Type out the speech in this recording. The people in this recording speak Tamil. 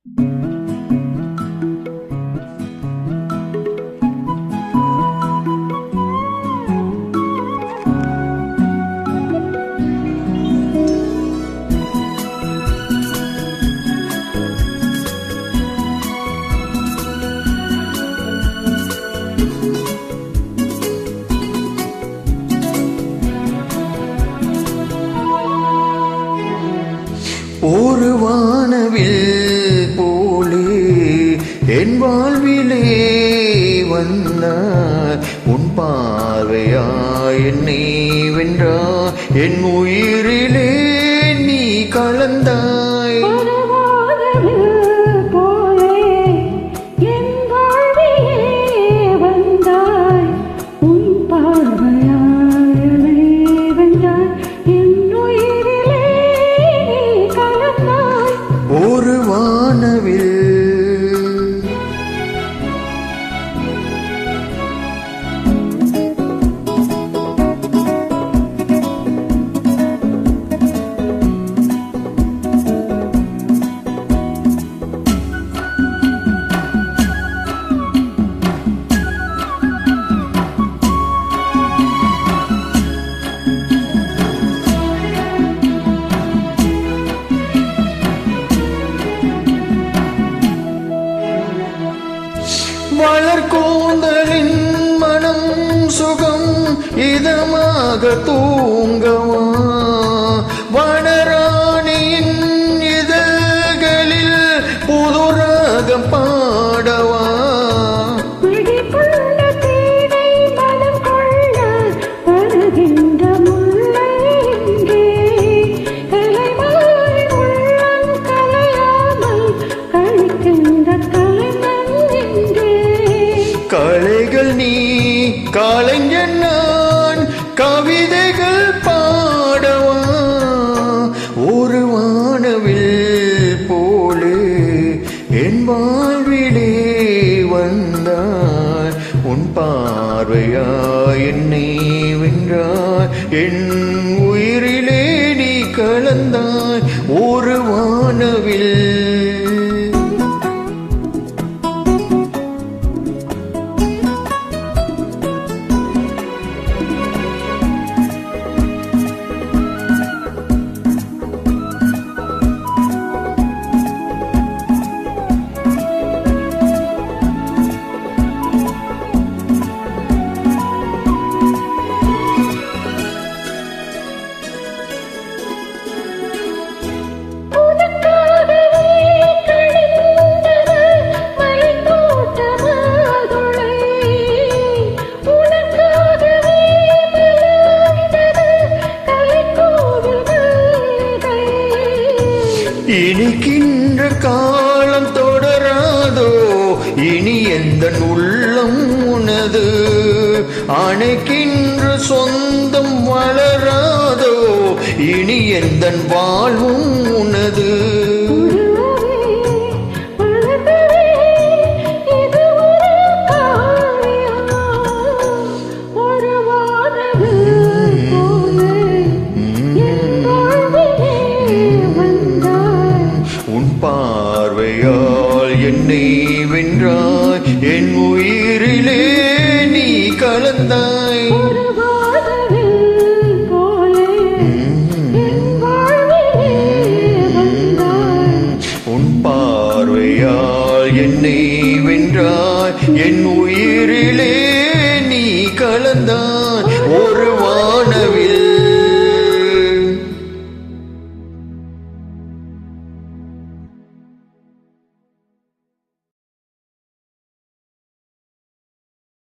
ஒரு வானவில் போலே என் வாழ்விலே வந்தாய், உன் பார்வையாய் என்னை வென்றாய், என் உயிரிலே நீ கலந்தாய். ஒரு வானவில் வளர்கூந்தலின் மனம் சுகம் இதமாக தூங்கவா, வனராணியின் இதழ்களில் புதுராகம் பாடவா. கலைகள் நீ கலைஞன் நான், கவிதைகள் பாடவா. ஒரு வானவில் போலே என் வாழ்விலே வந்தாய், உன் பார்வையாய் என்னை வென்றாய், என் உயிரிலே நீ கலந்தாய். ஒரு வானவில் இனிக்கின்ற காலம் தொடராதோ, இனி எந்த உள்ளம் உனது, அணைக்கின்ற சொந்தம் வளராதோ, இனி எந்த வாழ்வும் உனது. பார்வையால் என்னை வென்றாய், என் உயிரிலே நீ கலந்தாய். உன் பார்வையால் என்னை வென்றாய், என் உயிரிலே நீ கலந்தாய். ஒரு வானவில்